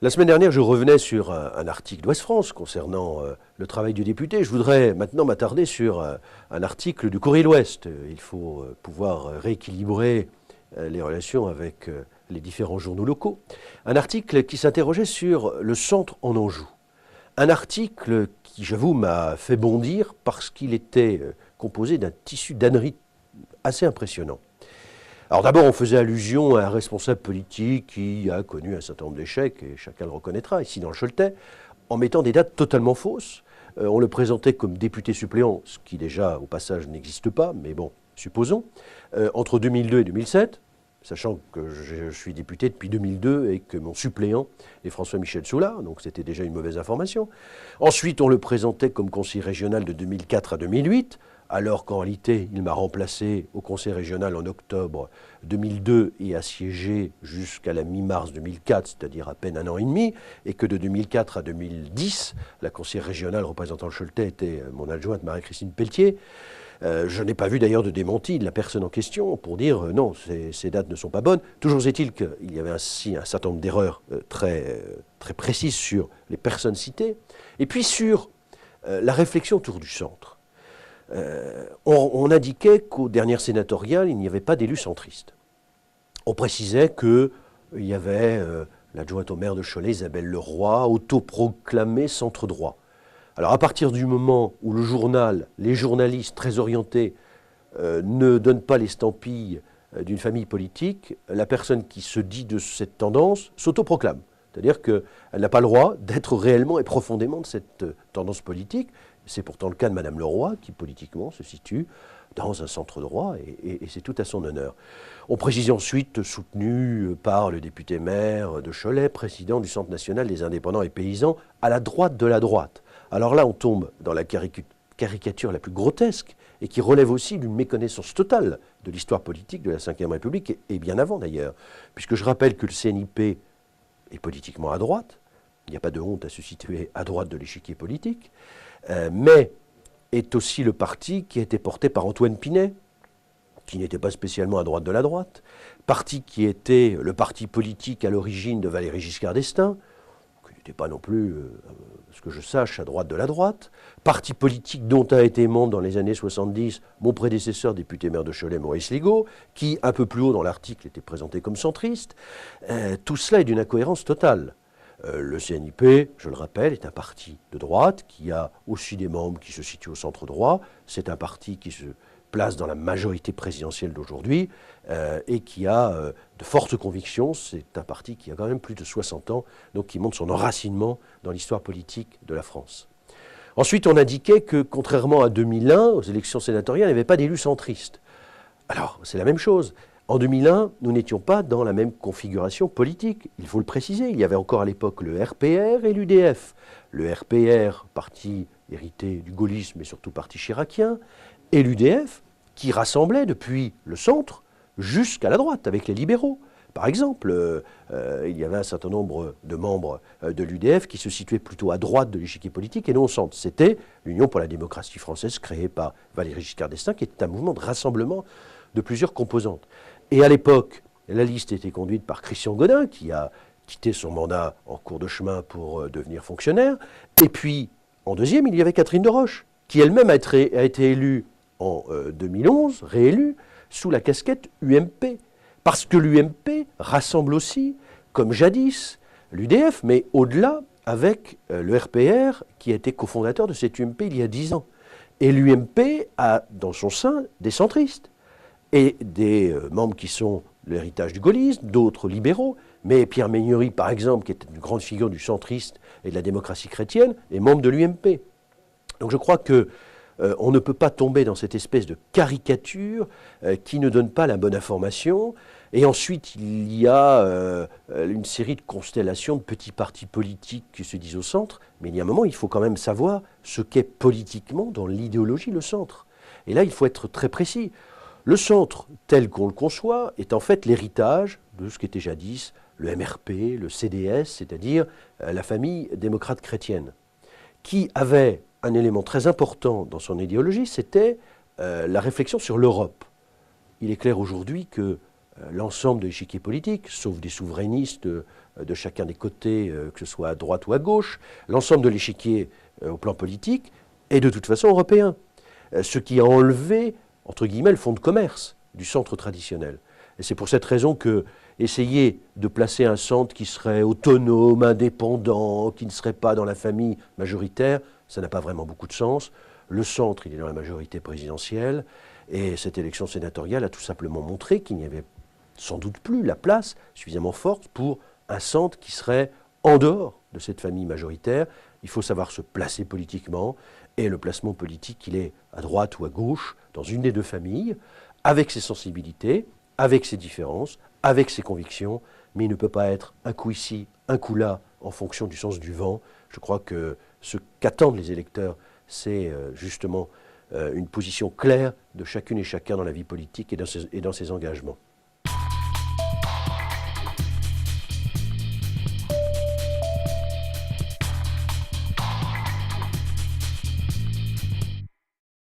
La semaine dernière, je revenais sur un article d'Ouest France concernant le travail du député. Je voudrais maintenant m'attarder sur un article du Courrier de l'Ouest. Il faut pouvoir rééquilibrer les relations avec les différents journaux locaux. Un article qui s'interrogeait sur le centre en Anjou. Un article qui, j'avoue, m'a fait bondir parce qu'il était composé d'un tissu d'âneries assez impressionnant. Alors d'abord, on faisait allusion à un responsable politique qui a connu un certain nombre d'échecs, et chacun le reconnaîtra, ici dans le Choletais, en mettant des dates totalement fausses. On le présentait comme député suppléant, ce qui déjà, au passage, n'existe pas, mais bon, supposons, entre 2002 et 2007, sachant que je suis député depuis 2002 et que mon suppléant est François-Michel Soulard, donc c'était déjà une mauvaise information. Ensuite, on le présentait comme conseiller régional de 2004 à 2008, alors qu'en réalité, il m'a remplacé au conseil régional en octobre 2002 et a siégé jusqu'à la mi-mars 2004, c'est-à-dire à peine un an et demi, et que de 2004 à 2010, la conseillère régionale représentant le Choletais était mon adjointe Marie-Christine Pelletier. Je n'ai pas vu d'ailleurs de démenti de la personne en question pour dire non, ces dates ne sont pas bonnes. Toujours est-il qu'il y avait ainsi un certain nombre d'erreurs très précises sur les personnes citées, et puis sur la réflexion autour du centre. On indiquait qu'aux dernières sénatoriales, il n'y avait pas d'élus centristes. On précisait qu'il y avait l'adjointe au maire de Cholet, Isabelle Leroy, autoproclamée centre droit. Alors à partir du moment où le journal, les journalistes très orientés ne donnent pas l'estampille d'une famille politique, la personne qui se dit de cette tendance s'autoproclame. C'est-à-dire qu'elle n'a pas le droit d'être réellement et profondément de cette tendance politique. C'est pourtant le cas de Mme Leroy, qui politiquement se situe dans un centre droit, et c'est tout à son honneur. On précise ensuite, soutenu par le député maire de Cholet, président du Centre national des indépendants et paysans, à la droite de la droite. Alors là, on tombe dans la caricature la plus grotesque, et qui relève aussi d'une méconnaissance totale de l'histoire politique de la Ve République, et bien avant d'ailleurs, puisque je rappelle que le CNIP est politiquement à droite, il n'y a pas de honte à se situer à droite de l'échiquier politique, mais est aussi le parti qui a été porté par Antoine Pinet, qui n'était pas spécialement à droite de la droite, parti qui était le parti politique à l'origine de Valéry Giscard d'Estaing, qui n'était pas non plus, ce que je sache, à droite de la droite, parti politique dont a été membre dans les années 70 mon prédécesseur député maire de Cholet, Maurice Ligaud, qui, un peu plus haut dans l'article, était présenté comme centriste. Tout cela est d'une incohérence totale. Le CNIP, je le rappelle, est un parti de droite qui a aussi des membres qui se situent au centre droit. C'est un parti qui se place dans la majorité présidentielle d'aujourd'hui et qui a de fortes convictions. C'est un parti qui a quand même plus de 60 ans, donc qui montre son enracinement dans l'histoire politique de la France. Ensuite, on indiquait que, contrairement à 2001, aux élections sénatoriales, il n'y avait pas d'élus centristes. Alors, c'est la même chose. En 2001, nous n'étions pas dans la même configuration politique. Il faut le préciser, il y avait encore à l'époque le RPR et l'UDF. Le RPR, parti hérité du gaullisme et surtout parti chiracien, et l'UDF, qui rassemblait depuis le centre jusqu'à la droite, avec les libéraux. Par exemple, il y avait un certain nombre de membres de l'UDF qui se situaient plutôt à droite de l'échiquier politique et non au centre. C'était l'Union pour la démocratie française, créée par Valéry Giscard d'Estaing, qui était un mouvement de rassemblement de plusieurs composantes. Et à l'époque, la liste était conduite par Christian Godin, qui a quitté son mandat en cours de chemin pour devenir fonctionnaire. Et puis, en deuxième, il y avait Catherine Deroche, qui elle-même a été élue en 2011, réélue, sous la casquette UMP. Parce que l'UMP rassemble aussi, comme jadis, l'UDF, mais au-delà, avec le RPR, qui a été cofondateur de cette UMP il y a 10 ans. Et l'UMP a, dans son sein, des centristes. Et des membres qui sont l'héritage du gaullisme, d'autres libéraux, mais Pierre Méniory, par exemple, qui était une grande figure du centriste et de la démocratie chrétienne, est membre de l'UMP. Donc je crois qu'on ne peut pas tomber dans cette espèce de caricature qui ne donne pas la bonne information. Et ensuite, il y a une série de constellations de petits partis politiques qui se disent au centre, mais il y a un moment, il faut quand même savoir ce qu'est politiquement, dans l'idéologie, le centre. Et là, il faut être très précis. Le centre, tel qu'on le conçoit, est en fait l'héritage de ce qu'était jadis le MRP, le CDS, c'est-à-dire la famille démocrate chrétienne, qui avait un élément très important dans son idéologie, c'était la réflexion sur l'Europe. Il est clair aujourd'hui que l'ensemble de l'échiquier politique, sauf des souverainistes de chacun des côtés, que ce soit à droite ou à gauche, l'ensemble de l'échiquier au plan politique est de toute façon européen. Ce qui a enlevé, entre guillemets, le fonds de commerce du centre traditionnel. Et c'est pour cette raison que essayer de placer un centre qui serait autonome, indépendant, qui ne serait pas dans la famille majoritaire, ça n'a pas vraiment beaucoup de sens. Le centre, il est dans la majorité présidentielle, et cette élection sénatoriale a tout simplement montré qu'il n'y avait sans doute plus la place suffisamment forte pour un centre qui serait en dehors de cette famille majoritaire. Il faut savoir se placer politiquement, et le placement politique, il est à droite ou à gauche, dans une des deux familles, avec ses sensibilités, avec ses différences, avec ses convictions, mais il ne peut pas être un coup ici, un coup là, en fonction du sens du vent. Je crois que ce qu'attendent les électeurs, c'est justement une position claire de chacune et chacun dans la vie politique et dans ses engagements.